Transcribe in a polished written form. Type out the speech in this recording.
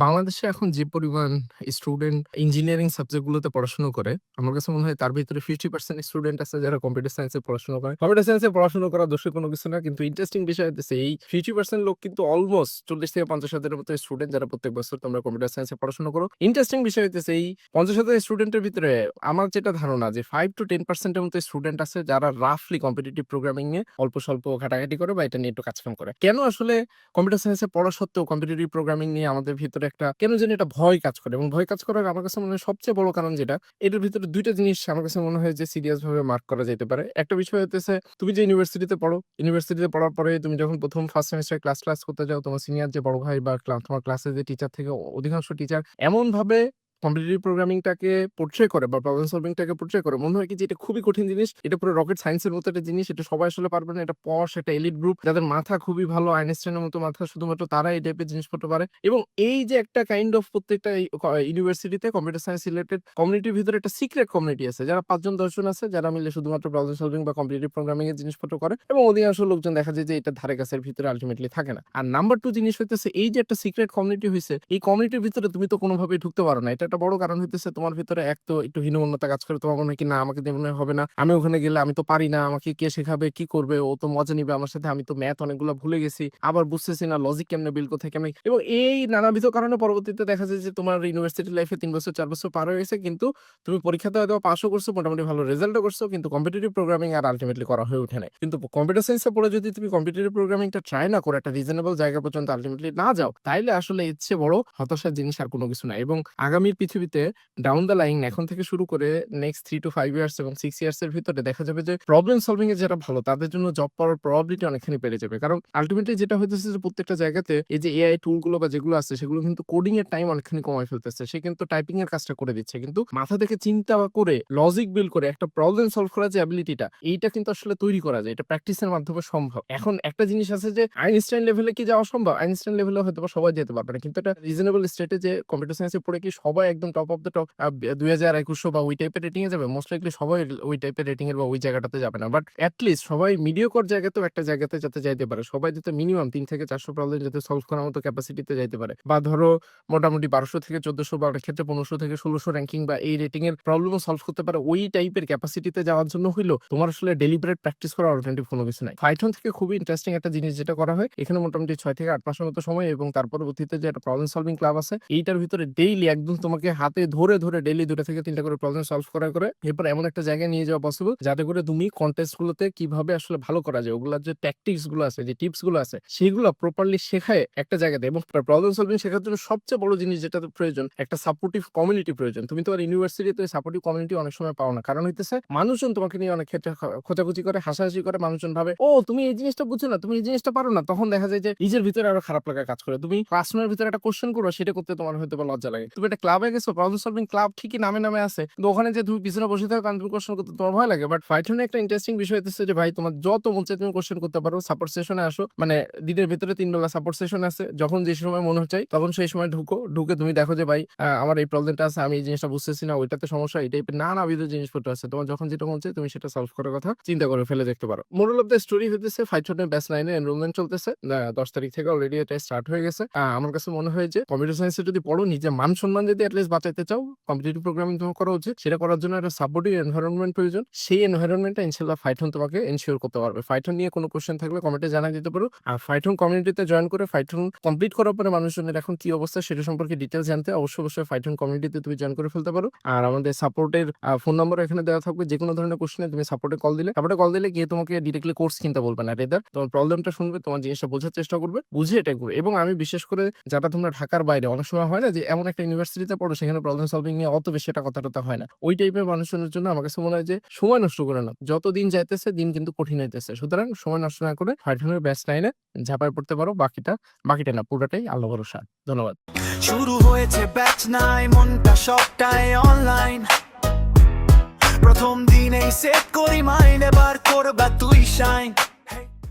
বাংলাদেশে এখন যে পরিমাণ স্টুডেন্ট ইঞ্জিনিয়ারিং সাবজেক্ট গুলোতে পড়াশোনা করে, আমার কাছে মনে হয় তার ভিতরে 50% স্টুডেন্ট আছে যারা কম্পিউটার সায়েন্সে পড়াশোনা করে। কম্পিউটার সায়েন্সে পড়াশোনা করা দোষের কোনো কিছু না। কিন্তু ইন্টারেস্টিং বিষয় হইতেছে এই 50% লোক কিন্তু অলমোস্ট 40,000-50,000 এর মতো স্টুডেন্ট যারা প্রত্যেক বছর তোমরা কম্পিউটার সায়েন্সে পড়াশোনা করো। ইন্টারেস্টিং বিষয় হইতেছে এই 50,000 স্টুডেন্টের ভিতরে আমার যেটা ধারণা যে 5 to 10% এর মতো স্টুডেন্ট আছে যারা রাফলি কম্পিটিটিভ প্রোগ্রামিং নিয়ে অল্প স্বল্প ঘাটাঘাটি করে বা এটা নিয়ে একটু কাজ-কাম করে। কেন আসলে কম্পিউটার সায়েন্সে পড়া সত্ত্বেও কম্পিটিটিভ প্রোগ্রামিং নিয়ে আমাদের ভিতরে একটা কেন জানি একটা ভয় কাজ করে এবং ভয় কাজ করার আমার কাছে মনে হয় সবচেয়ে বড় কারণ যেটা, এটার ভিতরে ২ টা জিনিস আমার কাছে মনে হয় যে সিরিয়াস ভাবে মার্ক করা যাইতে পারে। একটা বিষয় হইতেছে তুমি যে ইউনিভার্সিটিতে পড়ো, ইউনিভার্সিটিতে পড়ার পরে তুমি যখন ১ম ফার্স্ট সেমেস্টারে ক্লাস করতে যাও, তোমার সিনিয়র যে বড় ভাই বা তোমার ক্লাসের যে টিচার থেকে অধিকাংশ টিচার এমনভাবে কম্পিটিটিভ প্রোগ্রামিংটাকে পোর্ট্রে করে বা প্রবলেম সলভিংটাকে পোর্ট্রে করে, মনে হয় কি যে এটা খুবই কঠিন জিনিস। এটা পুরো রকেট সায়েন্সের মতো একটা জিনিস। এটা সবাই আসলে পারবে না। এটা পশ একটা এলিট গ্রুপ যাদের মাথা খুবই ভালো, আইনস্টাইনের মতো মাথা, শুধুমাত্র তারা এই টাইপের জিনিসপত্র পারে। এবং এই যে একটা কাইন্ড অফ প্রত্যেকটা ইউনিভার্সিটিতে কম্পিউটার সায়েন্স রিলেটেড কমিউনিটির ভিতরে একটা সিক্রেট কমিউনিটি আছে যারা ৫ জন ১০ জন আছে যারা মিলে শুধুমাত্র প্রবলেম সলভিং বা কম্পিটিটিভ প্রোগ্রামিং এর জিনিসপত্র করে এবং অধিকাংশ লোকজন দেখা যায় যে এটা ধারে কাছের ভিতরে আলটিমেটলি থাকে না। আর নাম্বার 2 জিনিস হইতেছে এই যে একটা সিক্রেট কমিউনিটি হইছে, এই কমিউনিটির ভিতরে তুমি তো কোনোভাবেই ঢুকতে পারো না। এটা একটা বড় কারণ হইতেছে তোমার ভিতরে এক তো একটু হীনমন্যতা কাজ করে। তোমার মনে হয় কি না আমাকে দিয়ে মনে হয় হবে না। আমি ওখানে গেলে আমি তো পারি না। আমাকে কে শেখাবে, কি করবে? ও তো মজা নিবে আমার সাথে। আমি তো ম্যাথ অনেকগুলা ভুলে গেছি। আবার বুঝতেছি না লজিক কেমনে বিল্ড কোথায় কেমনে এবং এই নানাবিধ কারণে পরবর্তীতে দেখা যায় যে তোমার ইউনিভার্সিটি লাইফে ৩ বছর ৪ বছর পার হয়ে গেছে। কিন্তু তুমি পরীক্ষাতে হয়তো পাসও করছো, মোটামুটি ভালো রেজাল্টও করছো। কিন্তু কম্পিটিটিভ প্রোগ্রামিং আর আল্টিমেটলি করা হয়ে ওঠে নাই। কিন্তু কম্পিউটার সায়েন্সে পড়ে যদি তুমি কম্পিটিটিভ প্রোগ্রামিংটা ট্রাই না করে একটা রিজনেবল জায়গা পর্যন্ত আল্টিমেটলি না যাও, তাইলে আসলে এর চেয়ে বড় হতাশার জিনিস আর কোনো কিছু নাই। এবং আগামীর পৃথিবীতে ডাউন দ্য লাইন এখন থেকে শুরু করে নেক্সট 3 to 5 ইয়ার্স এবং 6 ইয়ার্স এর ভিতরে দেখা যাবে যে প্রবলেম সলভিং এ যারা ভালো তাদের জন্য জব পাওয়ার প্রবাবিলিটি অনেকখানি বেড়ে যাবে। কারণ আল্টিমেটলি যেটা হইতেছে যে প্রত্যেকটা জায়গাতে এই যে এআই টুল গুলো বা যেগুলো আছে সেগুলো কিন্তু কোডিং এর টাইম অনেকখানি কমায় ফেলতেছে। সে কিন্তু টাইপিং এর কাজটা করে দিচ্ছে। কিন্তু মাথা থেকে চিন্তা করে লজিক বিল্ড করে একটা প্রবলেম সলভ করার যে অ্যাবিলিটিটা, এইটা কিন্তু আসলে তৈরি করা যায়। এটা প্র্যাকটিসের মাধ্যমে সম্ভব। এখন একটা জিনিস আছে যে আইনস্টাইন লেভেলে কি যাওয়া সম্ভব? আইনস্টাইন লেভেলে হয়তোবা সবাই যেতে পারবে না। কিন্তু একটা রিজনেবল স্টেটে যে কম্পিউটার সায়েন্সে পড়ে কি সবাই একদম টপ অফ দ্য টপ ২০০০-২১০০ বা ওই টাইপের রেটিং এ যাবে? মোস্ট লাইকলি সবাই ওই টাইপের রেটিং এর বা ওই জায়গাটাতে যাবে না। বাট এট লিস্ট সবাই মিডিওকর জায়গাতেও একটা জায়গাতে যাতে যাইতে পারে। সবাই যাতে মিনিমাম ৩ থেকে ৪০০ প্রবলেম যাতে সলভ করার মতো ক্যাপাসিটিতে যাইতে পারে। বা ধরো মোটামুটি ১২০০ থেকে ১৪০০ বা অনেক ক্ষেত্রে ১৫০০ থেকে ১৬০০ র‍্যাংকিং বা এই রেটিং এর প্রবলেমও সলভ করতে পারে। ওই টাইপের ক্যাপাসিটিতে যাওয়ার জন্য হইলেও তোমার আসলে ডেলিবারেট প্র্যাকটিস করার অল্টারনেটিভ কোনো কিছু নাই। পাইথন থেকে খুবই ইন্টারেস্টিং একটা জিনিস যেটা করা হয়, এখানে মোটামুটি ৬ থেকে ৮ মাসের মতো সময় এবং তার পরবর্তীতে যে একটা প্রবলেম সলভিং ক্লাব আছে, এইটার ভিতরে ডেইলি একদম তোমাকে হাতে ধরে ডেইলি ২ টা থেকে ৩ টা করে প্রবলেম সলভ করে এরপর এমন একটা জায়গায় নিয়ে যাওয়া পসিবল যাতে করে তুমি কনটেস্ট গুলোতে কিভাবে আসলে ভালো করা যায়, ওগুলার যে ট্যাকটিক্স গুলো আছে, যে টিপস গুলো আছে, সেগুলো প্রপারলি শেখায় একটা জায়গাতে। এবং প্রবলেম সলভিং শেখার জন্য সবচেয়ে বড় জিনিস যেটা প্রয়োজন, একটা সাপোর্টিভ কমিউনিটি প্রয়োজন। তুমি তোমার ইউনিভার্সিটিতে সাপোর্টিভ কমিউনিটি অনেক সময় পাও না। কারণ হইতেছে মানুষজন তোমাকে নিয়ে অনেক ক্ষেত্রে খোঁচাখুচি করে, হাসাহাসি করে। মানুষজন ভাবে ও তুমি এই জিনিসটা বুঝছো না, তুমি এই জিনিসটা পারো না। তখন দেখা যায় যে নিজের ভিতরে আরো খারাপ লাগা কাজ করে। তুমি ক্লাসরুমের ভিতরে একটা কোশ্চেন করো, সেটা করতে তোমার হয়তো বা লজ্জা লাগে। তুমি একটা ক্লাবে গেছো, প্রবলেম সলভিং ক্লাব ঠিকই নামে আছে, কিন্তু ওখানে যে তুমি পিছনে বসে থাকো কারণ তুমি কোশ্চেন করতে তোমার ভয় লাগে। বাট পাইথনে একটা ইন্টারেস্টিং বিষয় হইতেছে যে ভাই তোমার যত মন চায় তুমি কোশ্চেন করতে পারো। সাপোর্ট সেশনে আসো, মানে দিনের ভিতরে ৩ বেলা সাপোর্ট সেশন আছে। যখন যে সময় মনে চাই তখন সেই সময় ঢুকে তুমি দেখো যে ভাই আমার এই প্রবলেমটা আছে, আমি এই জিনিসটা বুঝতেছি না, ওইটাতে সমস্যা, এই টাইপের নানাবিধ জিনিসপত্র আছে। তোমার যখন যেটা মন চায় তুমি সেটা সলভ করার কথা চিন্তা করে ফেলে দেখতে পারো। মোরাল অফ দ্য স্টোরি হইতেছে পাইথনের ব্যাচ 9 এ এনরোলমেন্ট চলতেছে। ১০ তারিখ থেকে অলরেডি এটা স্টার্ট হয়ে গেছে। আমার কাছে মনে হয় যে কম্পিউটার সায়েন্সে যদি পড়ো, নিজের মান সম্মান যদি এটলিস্ট বাঁচাইতে চাও, কম্পিটিটিভ প্রোগ্রামিং তোমার করা উচিত। সেটা করার জন্য একটা সাপোর্টিভ এনভায়রনমেন্ট প্রয়োজন। সেই এনভায়রনমেন্টটা ইনশাআল্লাহ পাইথন তোমাকে এনশিওর করতে পারবে। পাইথন নিয়ে কোনো কোশ্চেন থাকলে কমেন্টে জানাই দিতে পারো। আর পাইথন কমিউনিটিতে জয়েন করে পাইথন কমপ্লিট করার পরে মানুষজনের এখন কি অবস্থা সেটা সম্পর্কে ডিটেইলস জানতে অবশ্যই পাইথন কমিউনিটিতে তুমি জয়েন করে ফেলতে পারো। আর আমাদের সাপোর্টের ফোন নাম্বার এখানে দেওয়া থাকবে। যেকোনো ধরনের কোশ্চেনে তুমি সাপোর্টে কল দিলে গিয়ে তোমাকে ডিরেক্টলি কোর্স কিনতে বলবে না, রেদার তোমার প্রবলেমটা শুনবে, তোমার জিনিসটা বোঝার চেষ্টা করবে, বুঝে এটা করবে। এবং আমি বিশেষ করে যারা তোমরা ঢাকার বাইরে, অনেক সময় হয় না যে এমন একটা ইউনিভার্সিটিতে পড়ো সেখানে প্রবলেম সলভিং নিয়ে অত বেশি একটা কথা হয় না, ওই টাইপের মানুষজনের জন্য আমার কাছে মনে হয় যে সময় নষ্ট করে না। যত দিন যাইতেছে দিন কিন্তু কঠিন হইতেছে। সুতরাং সময় নষ্ট না করে পাইথনের ব্যাচ 9 এ ঝাঁপায় পড়তে পারো। বাকিটা না, পুরোটাই আল্লাহ ভরসা। ধন্যবাদ। শুরু হয়েছে ব্যাচ 9, মনটা সবটাই অনলাইন। প্রথম দিনেই সেট করি মাইন্ড, এবার করবা তুই শাইন।